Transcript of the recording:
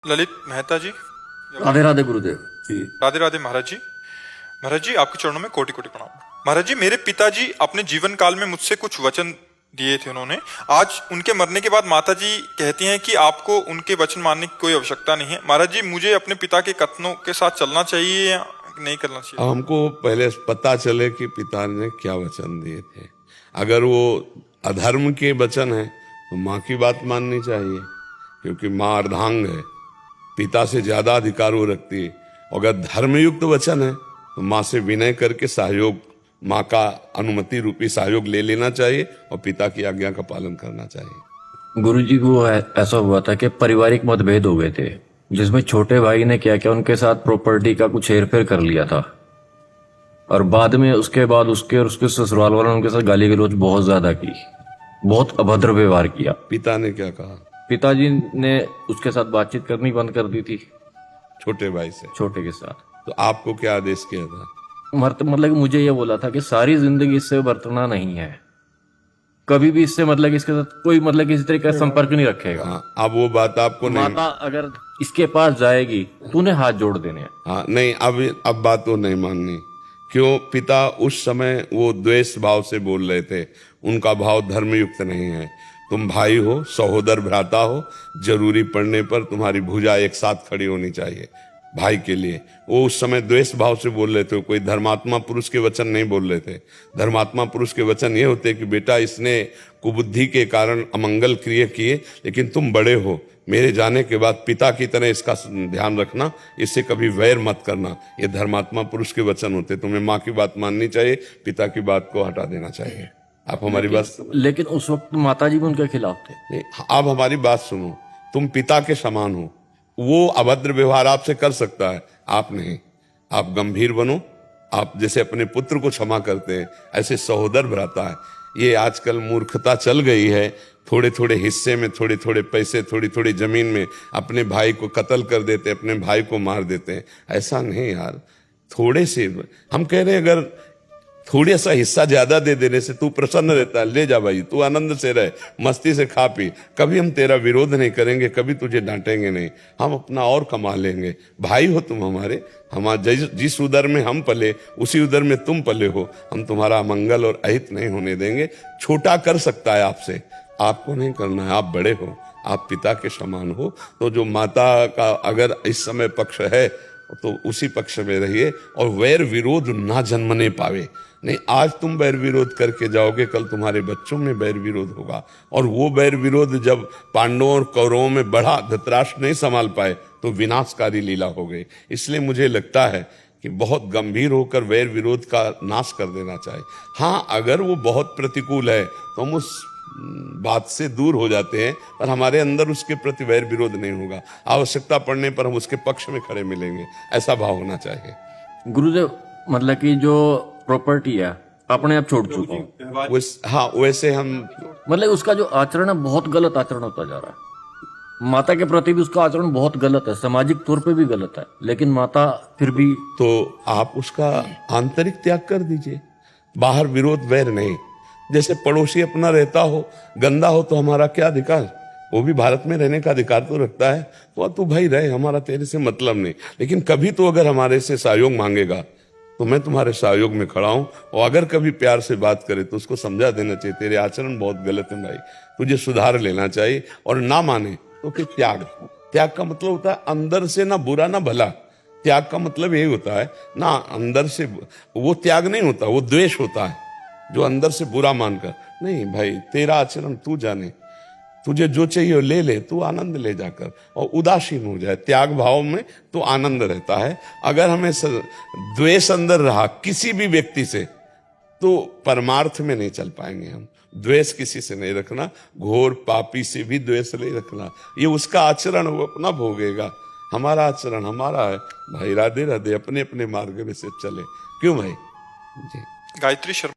ललित मेहता जी। राधे राधे गुरुदेव जी। राधे राधे महाराज जी। महाराज जी, आपके चरणों में कोटि कोटि प्रणाम। महाराज जी, मेरे पिताजी अपने जीवन काल में मुझसे कुछ वचन दिए थे उन्होंने। आज उनके मरने के बाद माता जी कहती हैं कि आपको उनके वचन मानने की कोई आवश्यकता नहीं है। महाराज जी, मुझे अपने पिता के कथनों के साथ चलना चाहिए या नहीं करना चाहिए? हमको पहले पता चले कि पिता ने क्या वचन दिए थे। अगर वो अधर्म के वचन है तो माँ की बात माननी चाहिए, क्योंकि माँ अर्धांग है, पिता से ज्यादा अधिकार वो रखती है। अगर धर्मयुक्त वचन है तो माँ से विनय करके सहयोग, माँ का अनुमति रूपी सहयोग ले लेना चाहिए और पिता की आज्ञा का पालन करना चाहिए। गुरुजी को ऐसा हुआ था कि पारिवारिक मतभेद हो गए थे, जिसमें छोटे भाई ने क्या किया, उनके साथ प्रॉपर्टी का कुछ हेरफेर कर लिया था। और बाद में उसके बाद उसके और उसके ससुराल वालों ने उनके साथ गाली गलौज बहुत ज्यादा की, बहुत अभद्र व्यवहार किया। पिता ने क्या कहा? पिताजी ने उसके साथ बातचीत करनी बंद कर दी थी, छोटे भाई से, छोटे के साथ। तो आपको क्या आदेश किया था? मतलब कि मुझे ये बोला था कि सारी जिंदगी इससे बरतना नहीं है, कभी भी इससे मतलब कि इसके साथ कोई मतलब किसी तरीके का संपर्क नहीं रखेगा। हाँ, अब वो बात आपको नहीं, माता अगर इसके पास जाएगी तूने हाथ जोड़ देने हैं। हाँ नहीं, अब बात तो नहीं माननी। क्यों? पिता उस समय वो द्वेष भाव से बोल रहे थे, उनका भाव धर्मयुक्त नहीं है। तुम भाई हो, सहोदर भ्राता हो, जरूरी पड़ने पर तुम्हारी भुजा एक साथ खड़ी होनी चाहिए भाई के लिए। वो उस समय द्वेष भाव से बोल रहे थे, कोई धर्मात्मा पुरुष के वचन नहीं बोल रहे थे। धर्मात्मा पुरुष के वचन ये होते कि बेटा, इसने कुबुद्धि के कारण अमंगल क्रिया किए, लेकिन तुम बड़े हो, मेरे जाने के बाद पिता की तरह इसका ध्यान रखना, इससे कभी वैर मत करना। ये धर्मात्मा पुरुष के वचन होते। तुम्हें माँ की बात माननी चाहिए, पिता की बात को हटा देना चाहिए। आप हमारी बात, लेकिन उस वक्त माताजी भी उनके खिलाफ थे। नहीं, आप हमारी बात सुनो। तुम पिता के समान हो, वो अभद्र व्यवहार आपसे कर सकता है, आप नहीं। आप गंभीर बनो, आप जैसे अपने पुत्र को क्षमा करते हैं ऐसे सहोदर भ्राता है। ये आजकल मूर्खता चल गई है, थोड़े थोड़े हिस्से में, थोड़े थोड़े पैसे, थोड़ी थोड़ी जमीन में अपने भाई को कत्ल कर देते, अपने भाई को मार देते हैं। ऐसा नहीं यार, थोड़े से हम कह रहे हैं, अगर थोड़ा सा हिस्सा ज्यादा दे देने से तू प्रसन्न रहता है, ले जा भाई, तू आनंद से रहे, मस्ती से खा पी, कभी हम तेरा विरोध नहीं करेंगे, कभी तुझे डांटेंगे नहीं, हम अपना और कमा लेंगे। भाई हो तुम हमारे, जिस उदर में हम पले उसी उदर में तुम पले हो। हम तुम्हारा अमंगल और अहित नहीं होने देंगे। छोटा कर सकता है आपसे, आपको नहीं करना है। आप बड़े हो, आप पिता के समान हो। तो जो माता का अगर इस समय पक्ष है तो उसी पक्ष में रहिए, और वैर विरोध ना जन्मने पावे। नहीं, आज तुम वैर विरोध करके जाओगे, कल तुम्हारे बच्चों में वैर विरोध होगा। और वो वैर विरोध जब पांडवों और कौरवों में बढ़ा, धृतराष्ट्र नहीं संभाल पाए, तो विनाशकारी लीला हो गई। इसलिए मुझे लगता है कि बहुत गंभीर होकर वैर विरोध का नाश कर देना चाहिए। हाँ, अगर वो बहुत प्रतिकूल है तो हम उस बात से दूर हो जाते हैं, और हमारे अंदर उसके प्रति वैर विरोध नहीं होगा। आवश्यकता पड़ने पर हम उसके पक्ष में खड़े मिलेंगे, ऐसा भाव होना चाहिए। गुरुदेव, मतलब कि जो प्रॉपर्टी है अपने आप छोड़ चुका हूँ। हाँ, वैसे हम, मतलब उसका जो आचरण है बहुत गलत आचरण होता जा रहा है। माता के प्रति भी उसका आचरण बहुत गलत है, सामाजिक तौर पे भी गलत है, लेकिन माता फिर भी। तो आप उसका आंतरिक त्याग कर दीजिए, बाहर विरोध वैर नहीं। जैसे पड़ोसी अपना रहता हो, गंदा हो तो हमारा क्या अधिकार? वो भी भारत में रहने का अधिकार तो रखता है। तो तू भाई रहे, हमारा तेरे से मतलब नहीं। लेकिन कभी तो अगर हमारे से सहयोग मांगेगा तो मैं तुम्हारे सहयोग में खड़ा हूं। और अगर कभी प्यार से बात करे तो उसको समझा देना चाहिए, तेरे आचरण बहुत गलत है भाई, तुझे सुधार लेना चाहिए। और ना माने तो फिर त्याग। त्याग का मतलब होता है अंदर से ना बुरा ना भला। त्याग का मतलब यही होता है ना, अंदर से वो त्याग नहीं होता, वो द्वेष होता है, जो अंदर से बुरा मानकर। नहीं भाई, तेरा आचरण तू जाने, तुझे जो चाहिए ले ले, तू आनंद ले जाकर, और उदासीन हो जाए। त्याग भाव में तो आनंद रहता है। अगर हमें द्वेष अंदर रहा किसी भी व्यक्ति से, तो परमार्थ में नहीं चल पाएंगे हम। द्वेष किसी से नहीं रखना, घोर पापी से भी द्वेष नहीं रखना। ये उसका आचरण, वो अपना भोगेगा, हमारा आचरण हमारा है। भाई राधे राधे, अपने अपने मार्ग में से चले। क्यों भाई जी? गायत्री शर्मा।